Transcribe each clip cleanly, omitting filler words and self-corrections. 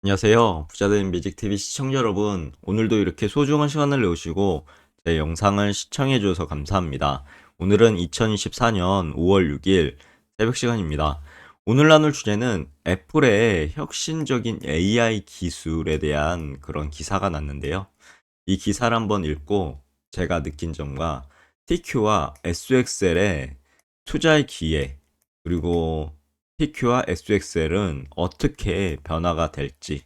안녕하세요. 부자된 뮤직TV 시청자 여러분. 오늘도 이렇게 소중한 시간을 내오시고 제 영상을 시청해 주셔서 감사합니다. 오늘은 2024년 5월 6일 새벽 시간입니다. 오늘 나눌 주제는 애플의 혁신적인 AI 기술에 대한 그런 기사가 났는데요. 이 기사를 한번 읽고 제가 느낀 점과 TQ와 SXL의 투자의 기회, 그리고 TQ와 SXL은 어떻게 변화가 될지에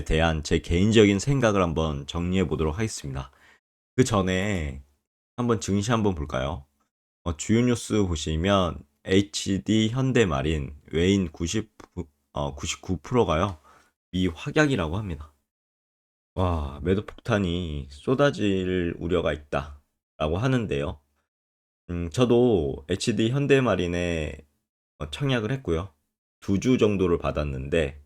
대한 제 개인적인 생각을 한번 정리해 보도록 하겠습니다. 그 전에 한번 증시 한번 볼까요? 주요 뉴스 보시면 HD 현대마린 외인 99%가요. 미확약이라고 합니다. 와, 매도 폭탄이 쏟아질 우려가 있다라고 하는데요. 저도 HD 현대마린에 청약을 했고요. 2주 정도를 받았는데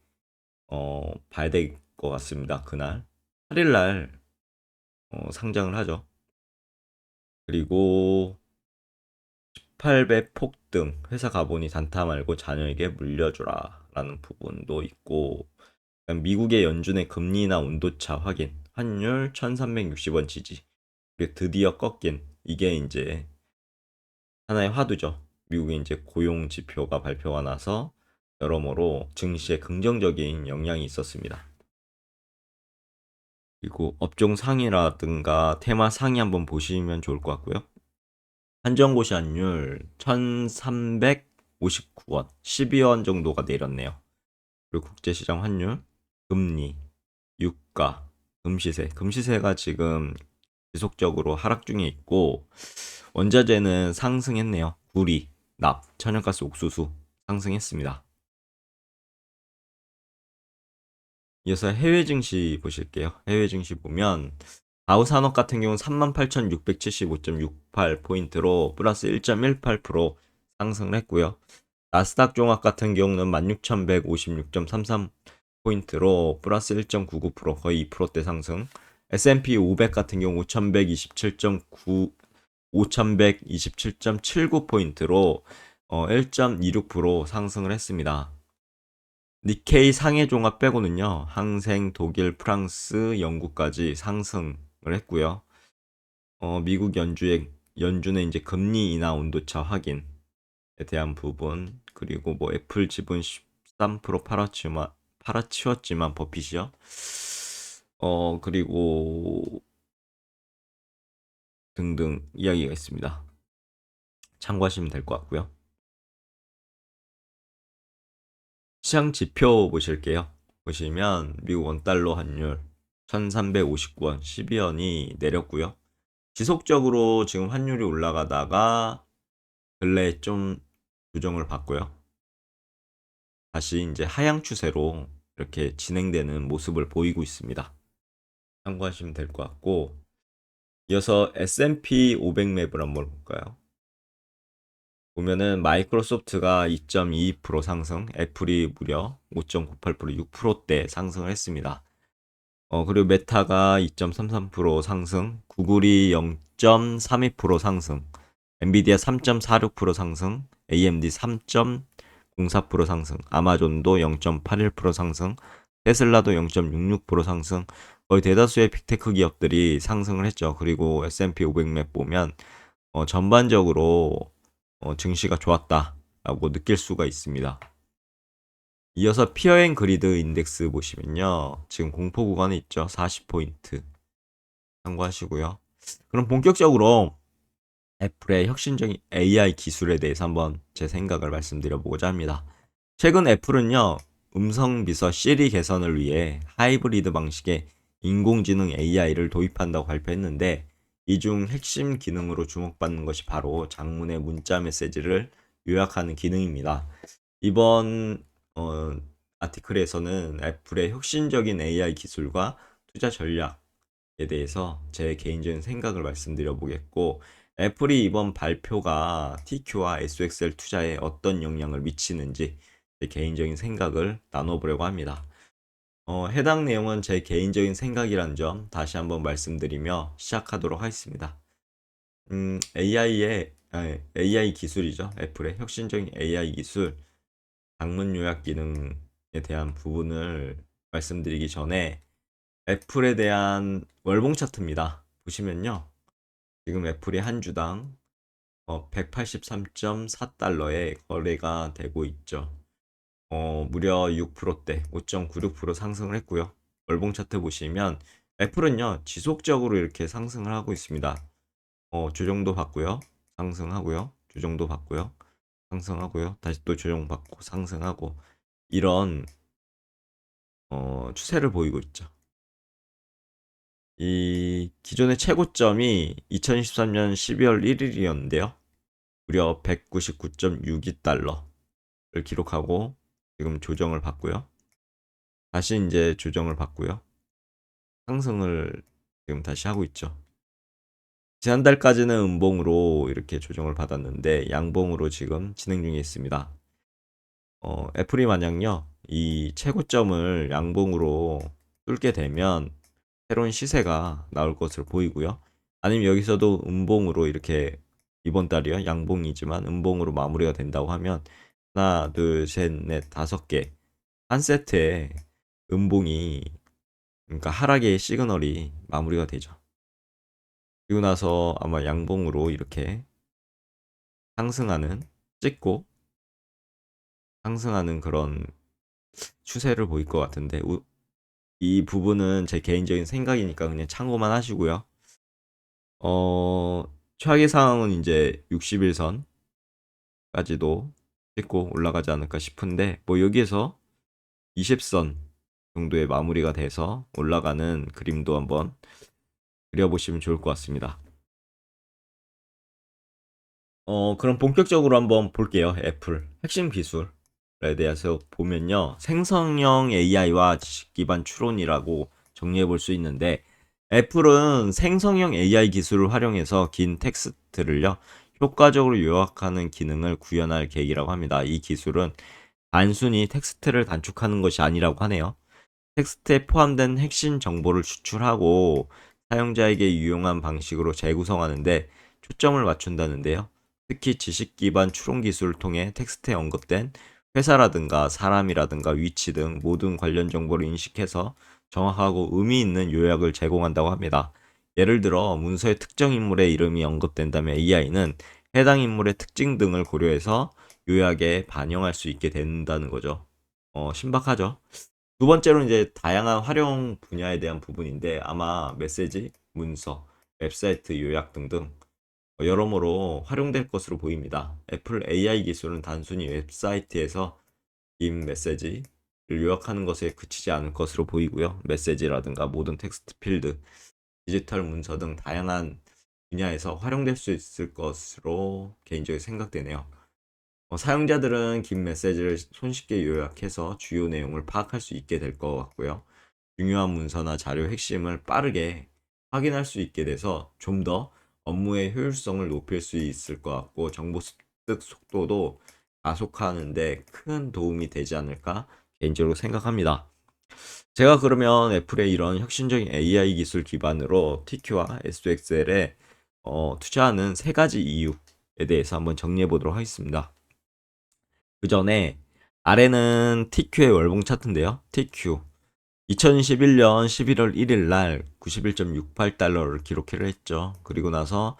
봐야 될 것 같습니다. 그날 8일 날 상장을 하죠. 그리고 18배 폭등, 회사 가보니 단타 말고 자녀에게 물려주라 라는 부분도 있고, 미국의 연준의 금리나 온도차 확인, 환율 1360원 지지, 그리고 드디어 꺾인, 이게 이제 하나의 화두죠. 미국의 이제 고용 지표가 발표가 나서 여러모로 증시에 긍정적인 영향이 있었습니다. 그리고 업종 상위라든가 테마 상위 한번 보시면 좋을 것 같고요. 한정고시 환율 1359원, 12원 정도가 내렸네요. 그리고 국제시장 환율, 금리, 유가, 금시세가 지금 지속적으로 하락 중에 있고, 원자재는 상승했네요. 구리, 납, 천연가스, 옥수수 상승했습니다. 이어서 해외 증시 보실게요. 해외 증시 보면 다우산업 같은 경우는 38,675.68포인트로 플러스 1.18% 상승을 했고요. 나스닥 종합 같은 경우는 16,156.33포인트로 플러스 1.99% 거의 2%대 상승. S&P 500 같은 경우 5,127.79포인트로 1.26% 상승을 했습니다. 니케이 상해 종합 빼고는요, 항생, 독일, 프랑스, 영국까지 상승을 했고요. 미국 연준의 이제 금리 인하 온도차 확인에 대한 부분, 그리고 뭐 애플 지분 13% 팔아치웠지만 버핏이요. 그리고 등등 이야기가 있습니다. 참고하시면 될 것 같고요. 시장 지표 보실게요. 보시면 미국 원달러 환율 1359원 12원이 내렸고요. 지속적으로 지금 환율이 올라가다가 근래에 좀 조정을 받고요. 다시 이제 하향 추세로 이렇게 진행되는 모습을 보이고 있습니다. 참고하시면 될 것 같고, 이어서 S&P 500 맵을 한번 볼까요? 보면은 마이크로소프트가 2.22% 상승, 애플이 무려 5.98% 6%대 상승을 했습니다. 그리고 메타가 2.33% 상승, 구글이 0.32% 상승, 엔비디아 3.46% 상승, AMD 3.04% 상승, 아마존도 0.81% 상승, 테슬라도 0.66% 상승, 거의 대다수의 빅테크 기업들이 상승을 했죠. 그리고 S&P 500맵 보면 전반적으로 증시가 좋았다라고 느낄 수가 있습니다. 이어서 피어앤 그리드 인덱스 보시면요. 지금 공포 구간에 있죠. 40포인트 참고하시고요. 그럼 본격적으로 애플의 혁신적인 AI 기술에 대해서 한번 제 생각을 말씀드려보고자 합니다. 최근 애플은요, 음성 비서 시리 개선을 위해 하이브리드 방식의 인공지능 AI를 도입한다고 발표했는데, 이 중 핵심 기능으로 주목받는 것이 바로 장문의 문자 메시지를 요약하는 기능입니다. 이번 어, 아티클에서는 애플의 혁신적인 AI 기술과 투자 전략에 대해서 제 개인적인 생각을 말씀드려 보겠고, 애플이 이번 발표가 TQ와 SXL 투자에 어떤 영향을 미치는지 제 개인적인 생각을 나눠보려고 합니다. 해당 내용은 제 개인적인 생각이라는 점 다시 한번 말씀드리며 시작하도록 하겠습니다. AI 기술이죠. 애플의 혁신적인 AI 기술, 방문 요약 기능에 대한 부분을 말씀드리기 전에 애플에 대한 월봉 차트입니다. 보시면요. 지금 애플이 한 주당 183.4달러에 거래가 되고 있죠. 무려 6%대, 5.96% 상승을 했고요. 월봉 차트 보시면 애플은요, 지속적으로 이렇게 상승을 하고 있습니다. 조정도 받고요. 상승하고요. 조정도 받고요. 상승하고요. 다시 또 조정받고 상승하고 이런 추세를 보이고 있죠. 이 기존의 최고점이 2023년 12월 1일이었는데요. 무려 199.62달러를 기록하고 지금 조정을 받고요. 다시 이제 조정을 받고요. 상승을 지금 다시 하고 있죠. 지난달까지는 음봉으로 이렇게 조정을 받았는데 양봉으로 지금 진행 중에 있습니다. 애플이 만약요, 이 최고점을 양봉으로 뚫게 되면 새로운 시세가 나올 것으로 보이고요. 아니면 여기서도 음봉으로 이렇게 이번 달이요, 양봉이지만 음봉으로 마무리가 된다고 하면 하나, 둘, 셋, 넷, 5개 한 세트에 음봉이 그러니까 하락의 시그널이 마무리가 되죠. 그리고 나서 아마 양봉으로 이렇게 상승하는 찍고 상승하는 그런 추세를 보일 것 같은데 이 부분은 제 개인적인 생각이니까 그냥 참고만 하시고요. 최악의 상황은 이제 60일선까지도 찍고 올라가지 않을까 싶은데 뭐 여기에서 20선 정도의 마무리가 돼서 올라가는 그림도 한번 그려보시면 좋을 것 같습니다. 그럼 본격적으로 한번 볼게요. 애플 핵심 기술에 대해서 보면요. 생성형 AI와 지식 기반 추론이라고 정리해 볼 수 있는데 애플은 생성형 AI 기술을 활용해서 긴 텍스트를요. 효과적으로 요약하는 기능을 구현할 계획이라고 합니다. 이 기술은 단순히 텍스트를 단축하는 것이 아니라고 하네요. 텍스트에 포함된 핵심 정보를 추출하고 사용자에게 유용한 방식으로 재구성하는데 초점을 맞춘다는데요. 특히 지식 기반 추론 기술을 통해 텍스트에 언급된 회사라든가 사람이라든가 위치 등 모든 관련 정보를 인식해서 정확하고 의미 있는 요약을 제공한다고 합니다. 예를 들어 문서에 특정 인물의 이름이 언급된다면 AI는 해당 인물의 특징 등을 고려해서 요약에 반영할 수 있게 된다는 거죠. 신박하죠? 두 번째로 이제 다양한 활용 분야에 대한 부분인데 아마 메시지, 문서, 웹사이트 요약 등등 여러모로 활용될 것으로 보입니다. 애플 AI 기술은 단순히 웹사이트에서 긴 메시지를 요약하는 것에 그치지 않을 것으로 보이고요. 메시지라든가 모든 텍스트 필드, 디지털 문서 등 다양한 분야에서 활용될 수 있을 것으로 개인적으로 생각되네요. 사용자들은 긴 메시지를 손쉽게 요약해서 주요 내용을 파악할 수 있게 될 것 같고요. 중요한 문서나 자료 핵심을 빠르게 확인할 수 있게 돼서 좀 더 업무의 효율성을 높일 수 있을 것 같고 정보 습득 속도도 가속화하는데 큰 도움이 되지 않을까 개인적으로 생각합니다. 제가 그러면 애플의 이런 혁신적인 AI 기술 기반으로 TQ와 SOXL에 투자하는 세 가지 이유에 대해서 한번 정리해 보도록 하겠습니다. 그 전에 아래는 TQ의 월봉 차트인데요. TQ 2011년 11월 1일 날 91.68달러를 기록을 했죠. 그리고 나서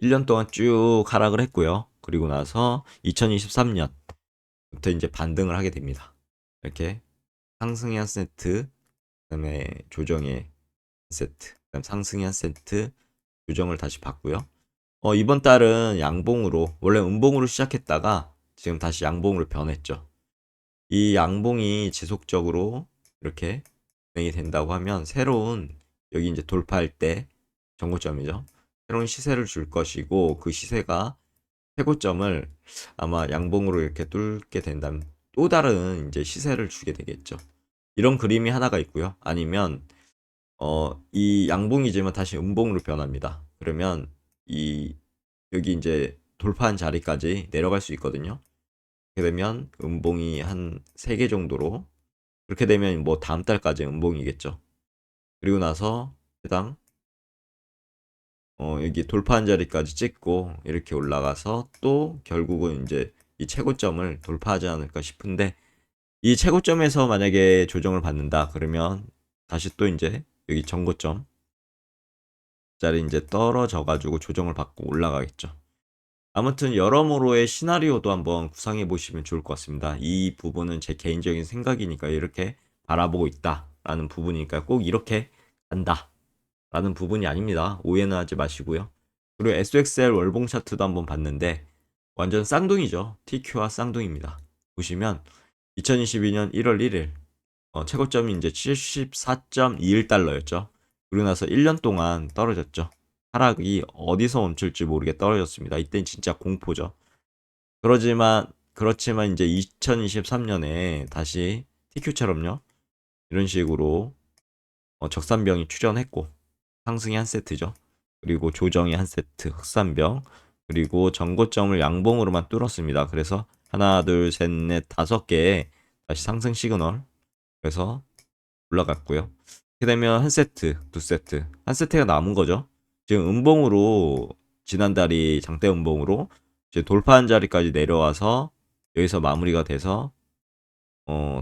1년 동안 쭉 하락을 했고요. 그리고 나서 2023년부터 이제 반등을 하게 됩니다. 이렇게 상승의 한 세트, 그다음에 조정의 한 세트, 그다음 상승의 한 세트, 조정을 다시 받고요. 이번 달은 양봉으로 원래 음봉으로 시작했다가 지금 다시 양봉으로 변했죠. 이 양봉이 지속적으로 이렇게 진행이 된다고 하면 새로운 여기 이제 돌파할 때 정고점이죠. 새로운 시세를 줄 것이고 그 시세가 최고점을 아마 양봉으로 이렇게 뚫게 된다면 또 다른 이제 시세를 주게 되겠죠. 이런 그림이 하나가 있고요. 아니면 이 양봉이지만 다시 음봉으로 변합니다. 그러면 이 여기 이제 돌파한 자리까지 내려갈 수 있거든요. 그렇게 되면 음봉이 한 3개 정도로 그렇게 되면 뭐 다음 달까지 음봉이겠죠. 그리고 나서 해당 여기 돌파한 자리까지 찍고 이렇게 올라가서 또 결국은 이제 이 최고점을 돌파하지 않을까 싶은데 이 최고점에서 만약에 조정을 받는다 그러면 다시 또 이제 여기 전고점 자리 이제 떨어져 가지고 조정을 받고 올라가겠죠. 아무튼 여러모로의 시나리오도 한번 구상해 보시면 좋을 것 같습니다. 이 부분은 제 개인적인 생각이니까 이렇게 바라보고 있다라는 부분이니까 꼭 이렇게 간다라는 부분이 아닙니다. 오해는 하지 마시고요. 그리고 SXL 월봉 차트도 한번 봤는데 완전 쌍둥이죠. TQ와 쌍둥이입니다. 보시면 2022년 1월 1일 최고점이 이제 74.21달러였죠. 그리고 나서 1년 동안 떨어졌죠. 하락이 어디서 멈출지 모르게 떨어졌습니다. 이땐 진짜 공포죠. 그렇지만 이제 2023년에 다시 TQ처럼요. 이런 식으로 적산병이 출현했고 상승이 한 세트죠. 그리고 조정이 한 세트, 흑산병, 그리고 전고점을 양봉으로만 뚫었습니다. 그래서 하나, 둘, 셋, 넷, 5개의 다시 상승 시그널. 그래서 올라갔고요. 이렇게 되면 한 세트, 두 세트, 한 세트가 남은 거죠. 지금 음봉으로 지난달이 장대 음봉으로 이제 돌파한 자리까지 내려와서 여기서 마무리가 돼서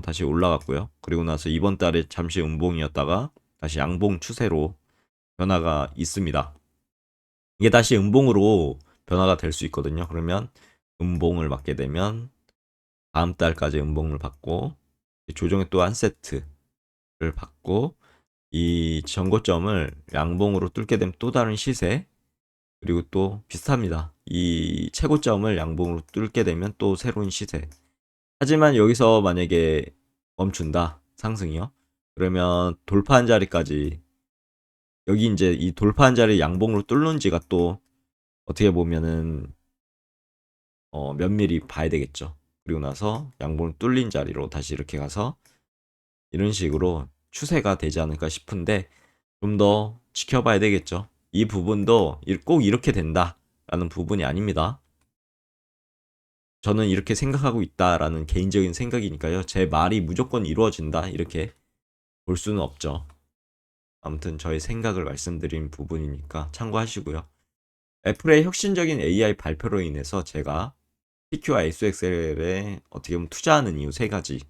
다시 올라갔고요. 그리고 나서 이번 달에 잠시 음봉이었다가 다시 양봉 추세로 변화가 있습니다. 이게 다시 음봉으로 변화가 될 수 있거든요. 그러면 음봉을 맞게 되면 다음 달까지 음봉을 받고 조정에 또 한 세트를 받고 이 전고점을 양봉으로 뚫게 되면 또 다른 시세, 그리고 또 비슷합니다. 이 최고점을 양봉으로 뚫게 되면 또 새로운 시세. 하지만 여기서 만약에 멈춘다, 상승이요. 그러면 돌파한 자리까지, 여기 이제 이 돌파한 자리 양봉으로 뚫는지가 또 어떻게 보면은 면밀히 봐야 되겠죠. 그리고 나서 양봉을 뚫린 자리로 다시 이렇게 가서 이런 식으로 추세가 되지 않을까 싶은데 좀 더 지켜봐야 되겠죠. 이 부분도 꼭 이렇게 된다라는 부분이 아닙니다. 저는 이렇게 생각하고 있다라는 개인적인 생각이니까요. 제 말이 무조건 이루어진다 이렇게 볼 수는 없죠. 아무튼 저의 생각을 말씀드린 부분이니까 참고하시고요. 애플의 혁신적인 AI 발표로 인해서 제가 PQ와 SXL에 어떻게 보면 투자하는 이유 세 가지를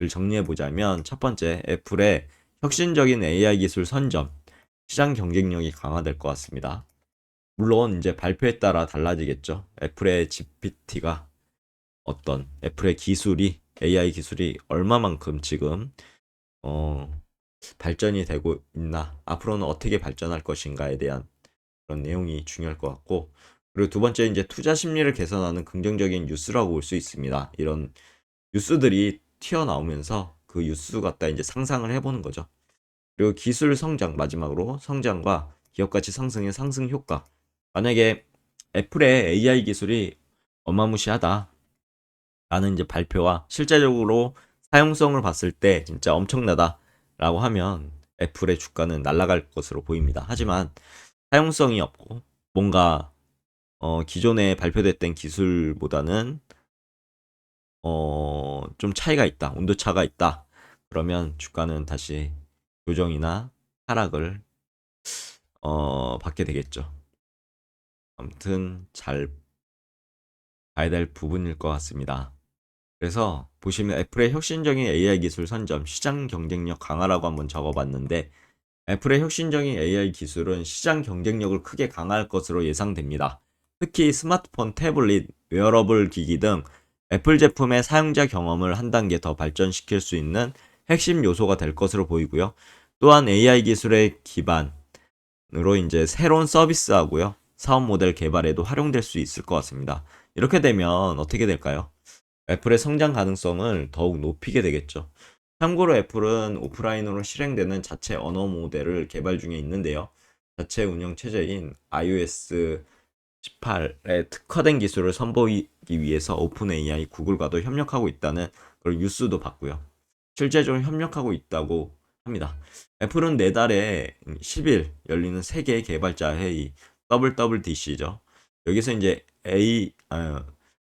정리해 보자면, 첫 번째, 애플의 혁신적인 AI 기술 선점, 시장 경쟁력이 강화될 것 같습니다. 물론 이제 발표에 따라 달라지겠죠. 애플의 GPT가 애플의 기술이, AI 기술이 얼마만큼 지금 어, 발전이 되고 있나, 앞으로는 어떻게 발전할 것인가에 대한 그런 내용이 중요할 것 같고, 그리고 두 번째, 이제 투자 심리를 개선하는 긍정적인 뉴스라고 볼 수 있습니다. 이런 뉴스들이 튀어나오면서 그 뉴스 갖다 이제 상상을 해보는 거죠. 그리고 기술 성장, 마지막으로 성장과 기업 가치 상승의 상승 효과. 만약에 애플의 AI 기술이 어마무시하다 라는 이제 발표와 실제적으로 사용성을 봤을 때 진짜 엄청나다라고 하면 애플의 주가는 날아갈 것으로 보입니다. 하지만 사용성이 없고 뭔가 기존에 발표됐던 기술보다는 좀 차이가 있다, 온도차가 있다. 그러면 주가는 다시 조정이나 하락을 받게 되겠죠. 아무튼 잘 봐야 될 부분일 것 같습니다. 그래서 보시면 애플의 혁신적인 AI 기술 선점, 시장 경쟁력 강화라고 한번 적어봤는데, 애플의 혁신적인 AI 기술은 시장 경쟁력을 크게 강화할 것으로 예상됩니다. 특히 스마트폰, 태블릿, 웨어러블 기기 등 애플 제품의 사용자 경험을 한 단계 더 발전시킬 수 있는 핵심 요소가 될 것으로 보이고요. 또한 AI 기술의 기반으로 이제 새로운 서비스하고요, 사업 모델 개발에도 활용될 수 있을 것 같습니다. 이렇게 되면 어떻게 될까요? 애플의 성장 가능성을 더욱 높이게 되겠죠. 참고로 애플은 오프라인으로 실행되는 자체 언어 모델을 개발 중에 있는데요. 자체 운영 체제인 iOS 18에 특화된 기술을 선보이기 위해서 오픈 AI, 구글과도 협력하고 있다는 그런 뉴스도 봤고요. 실제적으로 협력하고 있다고 합니다. 애플은 내달에 10일 열리는 세계 개발자 회의 WWDC죠. 여기서 이제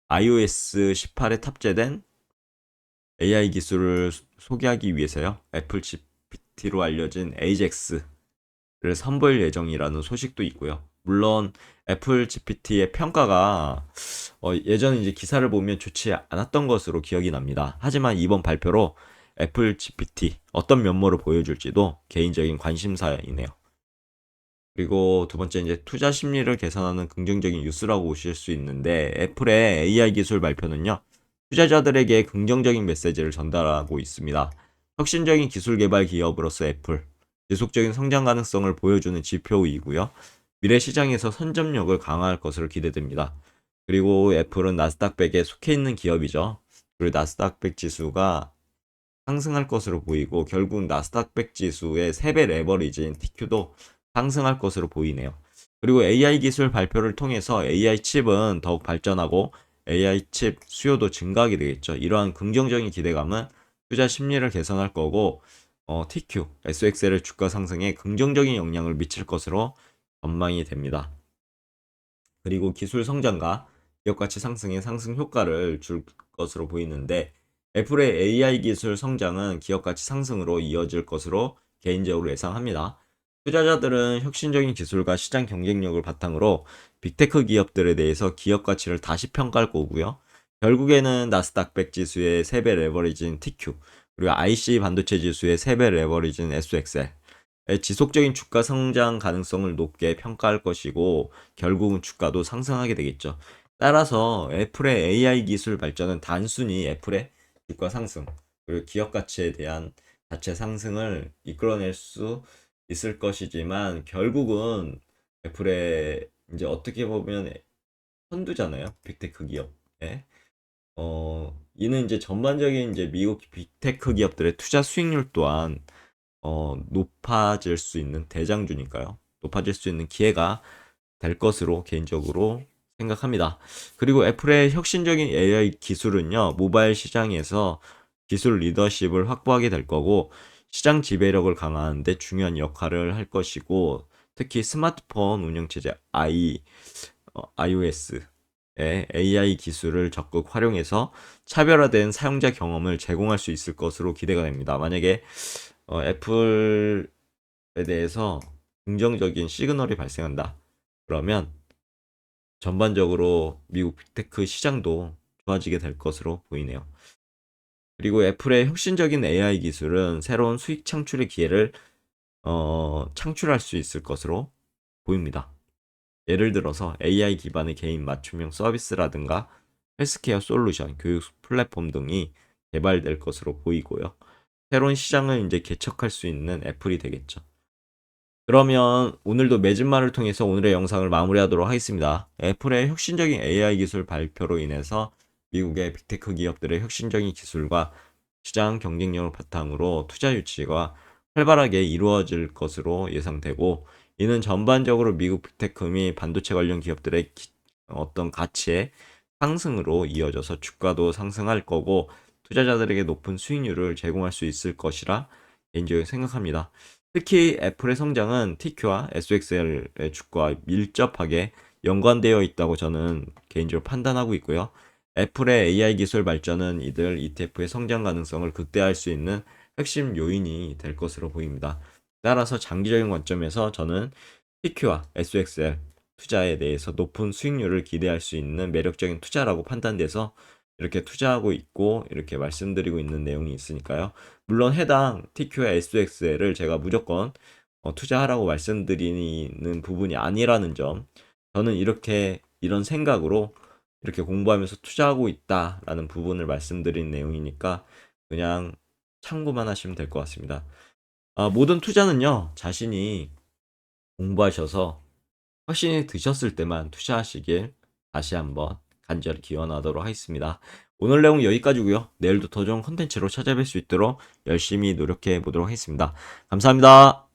iOS 18에 탑재된 AI 기술을 소개하기 위해서요, 애플 GPT로 알려진 AJAX를 선보일 예정이라는 소식도 있고요. 물론 애플 GPT의 평가가 예전 이제 기사를 보면 좋지 않았던 것으로 기억이 납니다. 하지만 이번 발표로 애플 GPT 어떤 면모를 보여줄지도 개인적인 관심사이네요. 그리고 두 번째 이제 투자 심리를 개선하는 긍정적인 뉴스라고 보실 수 있는데 애플의 AI 기술 발표는요. 투자자들에게 긍정적인 메시지를 전달하고 있습니다. 혁신적인 기술 개발 기업으로서 애플, 지속적인 성장 가능성을 보여주는 지표이고요. 미래 시장에서 선점력을 강화할 것으로 기대됩니다. 그리고 애플은 나스닥 100에 속해 있는 기업이죠. 그리고 나스닥 100 지수가 상승할 것으로 보이고 결국 나스닥 100 지수의 3배 레버리지인 TQ도 상승할 것으로 보이네요. 그리고 AI 기술 발표를 통해서 AI 칩은 더욱 발전하고 AI 칩 수요도 증가하게 되겠죠. 이러한 긍정적인 기대감은 투자 심리를 개선할 거고 TQ, SXL의 주가 상승에 긍정적인 영향을 미칠 것으로 전망이 됩니다. 그리고 기술 성장과 기업 가치 상승에 상승 효과를 줄 것으로 보이는데 애플의 AI 기술 성장은 기업 가치 상승으로 이어질 것으로 개인적으로 예상합니다. 투자자들은 혁신적인 기술과 시장 경쟁력을 바탕으로 빅테크 기업들에 대해서 기업 가치를 다시 평가할 거고요. 결국에는 나스닥 100 지수의 3배 레버리지인 TQ, 그리고 IC 반도체 지수의 3배 레버리지인 SXL, 지속적인 주가 성장 가능성을 높게 평가할 것이고 결국은 주가도 상승하게 되겠죠. 따라서 애플의 AI 기술 발전은 단순히 애플의 주가 상승 그리고 기업 가치에 대한 자체 상승을 이끌어낼 수 있을 것이지만 결국은 애플의 이제 어떻게 보면 선두잖아요. 빅테크 기업. 예. 이는 이제 전반적인 이제 미국 빅테크 기업들의 투자 수익률 또한 높아질 수 있는 대장주니까요. 높아질 수 있는 기회가 될 것으로 개인적으로 생각합니다. 그리고 애플의 혁신적인 AI 기술은요, 모바일 시장에서 기술 리더십을 확보하게 될 거고, 시장 지배력을 강화하는데 중요한 역할을 할 것이고, 특히 스마트폰 운영체제 iOS의 AI 기술을 적극 활용해서 차별화된 사용자 경험을 제공할 수 있을 것으로 기대가 됩니다. 만약에 애플에 대해서 긍정적인 시그널이 발생한다. 그러면 전반적으로 미국 빅테크 시장도 좋아지게 될 것으로 보이네요. 그리고 애플의 혁신적인 AI 기술은 새로운 수익 창출의 기회를 창출할 수 있을 것으로 보입니다. 예를 들어서 AI 기반의 개인 맞춤형 서비스라든가 헬스케어 솔루션, 교육 플랫폼 등이 개발될 것으로 보이고요. 새로운 시장을 이제 개척할 수 있는 애플이 되겠죠. 그러면 오늘도 매진말을 통해서 오늘의 영상을 마무리하도록 하겠습니다. 애플의 혁신적인 AI 기술 발표로 인해서 미국의 빅테크 기업들의 혁신적인 기술과 시장 경쟁력을 바탕으로 투자 유치가 활발하게 이루어질 것으로 예상되고, 이는 전반적으로 미국 빅테크 및 반도체 관련 기업들의 어떤 가치의 상승으로 이어져서 주가도 상승할 거고 투자자들에게 높은 수익률을 제공할 수 있을 것이라 개인적으로 생각합니다. 특히 애플의 성장은 TQ와 SXL의 주가와 밀접하게 연관되어 있다고 저는 개인적으로 판단하고 있고요. 애플의 AI 기술 발전은 이들 ETF의 성장 가능성을 극대화할 수 있는 핵심 요인이 될 것으로 보입니다. 따라서 장기적인 관점에서 저는 TQ와 SXL 투자에 대해서 높은 수익률을 기대할 수 있는 매력적인 투자라고 판단돼서 이렇게 투자하고 있고 이렇게 말씀드리고 있는 내용이 있으니까요. 물론 해당 TQ와 SXL을 제가 무조건 투자하라고 말씀드리는 부분이 아니라는 점, 저는 이렇게 이런 생각으로 이렇게 공부하면서 투자하고 있다라는 부분을 말씀드린 내용이니까 그냥 참고만 하시면 될 것 같습니다. 모든 투자는요, 자신이 공부하셔서 확신이 드셨을 때만 투자하시길 다시 한번 간절히 기원하도록 하겠습니다. 오늘 내용 여기까지고요. 내일도 더 좋은 컨텐츠로 찾아뵐 수 있도록 열심히 노력해 보도록 하겠습니다. 감사합니다.